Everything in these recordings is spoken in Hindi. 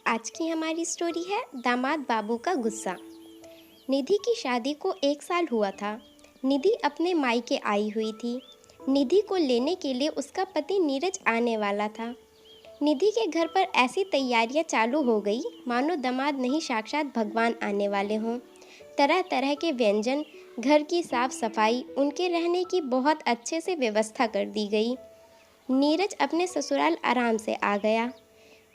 आज की हमारी स्टोरी है दामाद बाबू का गुस्सा। निधि की शादी को 1 साल हुआ था। निधि अपने मायके आई हुई थी। निधि को लेने के लिए उसका पति नीरज आने वाला था। निधि के घर पर ऐसी तैयारियां चालू हो गई मानो दामाद नहीं साक्षात भगवान आने वाले हों। तरह तरह के व्यंजन, घर की साफ सफाई, उनके रहने की बहुत अच्छे से व्यवस्था कर दी गई। नीरज अपने ससुराल आराम से आ गया।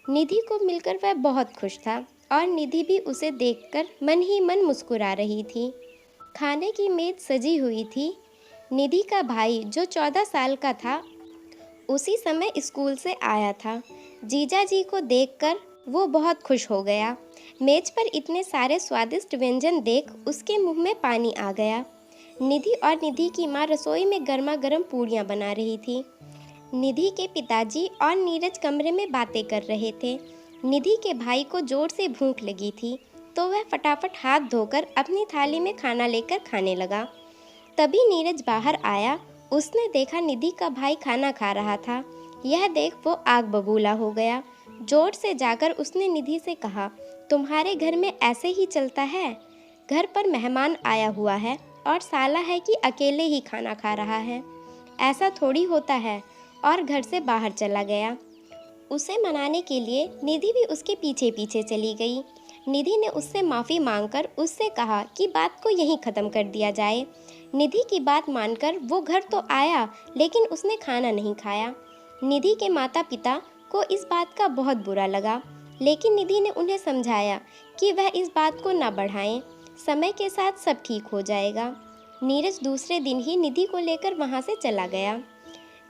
निधि को मिलकर वह बहुत खुश था और निधि भी उसे देखकर मन ही मन मुस्कुरा रही थी। खाने की मेज सजी हुई थी। निधि का भाई जो 14 साल का था उसी समय स्कूल से आया था। जीजा जी को देखकर वो बहुत खुश हो गया। मेज पर इतने सारे स्वादिष्ट व्यंजन देख उसके मुंह में पानी आ गया। निधि और निधि की माँ रसोई में गर्मा गर्म पूड़ियाँ बना रही थी। निधि के पिताजी और नीरज कमरे में बातें कर रहे थे। निधि के भाई को जोर से भूख लगी थी तो वह फटाफट हाथ धोकर अपनी थाली में खाना लेकर खाने लगा। तभी नीरज बाहर आया। उसने देखा निधि का भाई खाना खा रहा था। यह देख वो आग बबूला हो गया। जोर से जाकर उसने निधि से कहा, तुम्हारे घर में ऐसे ही चलता है? घर पर मेहमान आया हुआ है और साला है कि अकेले ही खाना खा रहा है। ऐसा थोड़ी होता है। और घर से बाहर चला गया। उसे मनाने के लिए निधि भी उसके पीछे पीछे चली गई। निधि ने उससे माफ़ी मांगकर उससे कहा कि बात को यहीं ख़त्म कर दिया जाए। निधि की बात मानकर वो घर तो आया लेकिन उसने खाना नहीं खाया। निधि के माता पिता को इस बात का बहुत बुरा लगा, लेकिन निधि ने उन्हें समझाया कि वह इस बात को ना बढ़ाएं। समय के साथ सब ठीक हो जाएगा। नीरज दूसरे दिन ही निधि को लेकर वहाँ से चला गया।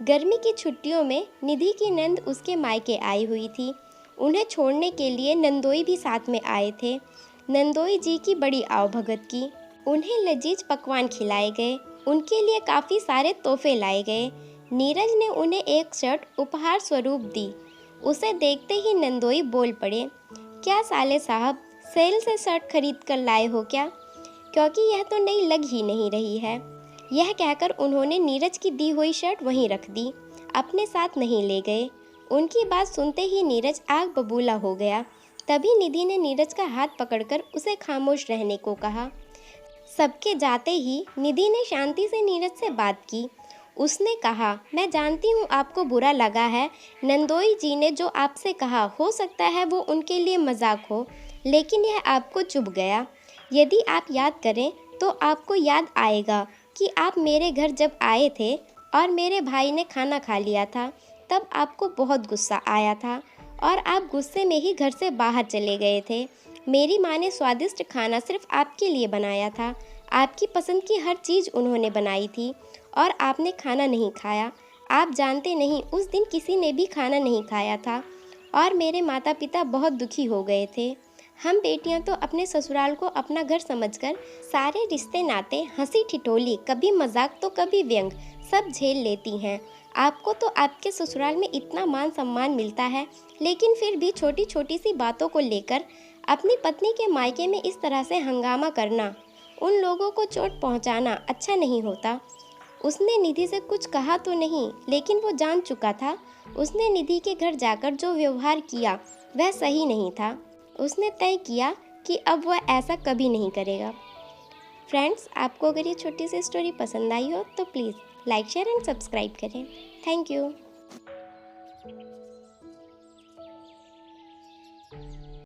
गर्मी की छुट्टियों में निधि की नंद उसके मायके आई हुई थी। उन्हें छोड़ने के लिए नंदोई भी साथ में आए थे। नंदोई जी की बड़ी आवभगत की। उन्हें लजीज पकवान खिलाए गए। उनके लिए काफ़ी सारे तोहफे लाए गए। नीरज ने उन्हें एक शर्ट उपहार स्वरूप दी। उसे देखते ही नंदोई बोल पड़े, क्या साले साहब, सेल से शर्ट खरीद कर लाए हो क्या? क्योंकि यह तो नई लग ही नहीं रही है। यह कहकर उन्होंने नीरज की दी हुई शर्ट वहीं रख दी, अपने साथ नहीं ले गए। उनकी बात सुनते ही नीरज आग बबूला हो गया। तभी निधि ने नीरज का हाथ पकड़कर उसे खामोश रहने को कहा। सबके जाते ही निधि ने शांति से नीरज से बात की। उसने कहा, मैं जानती हूँ आपको बुरा लगा है। नंदोई जी ने जो आपसे कहा हो सकता है वो उनके लिए मजाक हो, लेकिन यह आपको चुभ गया। यदि आप याद करें तो आपको याद आएगा कि आप मेरे घर जब आए थे और मेरे भाई ने खाना खा लिया था, तब आपको बहुत गुस्सा आया था और आप गुस्से में ही घर से बाहर चले गए थे। मेरी माँ ने स्वादिष्ट खाना सिर्फ आपके लिए बनाया था। आपकी पसंद की हर चीज़ उन्होंने बनाई थी और आपने खाना नहीं खाया। आप जानते नहीं, उस दिन किसी ने भी खाना नहीं खाया था और मेरे माता पिता बहुत दुखी हो गए थे। हम बेटियां तो अपने ससुराल को अपना घर समझकर सारे रिश्ते नाते, हंसी ठिठोली, कभी मजाक तो कभी व्यंग, सब झेल लेती हैं। आपको तो आपके ससुराल में इतना मान सम्मान मिलता है, लेकिन फिर भी छोटी छोटी सी बातों को लेकर अपनी पत्नी के मायके में इस तरह से हंगामा करना, उन लोगों को चोट पहुंचाना अच्छा नहीं होता। उसने निधि से कुछ कहा तो नहीं, लेकिन वो जान चुका था उसने निधि के घर जाकर जो व्यवहार किया वह सही नहीं था। उसने तय किया कि अब वह ऐसा कभी नहीं करेगा। फ्रेंड्स, आपको अगर ये छोटी सी स्टोरी पसंद आई हो तो please like, share and subscribe करें। Thank you.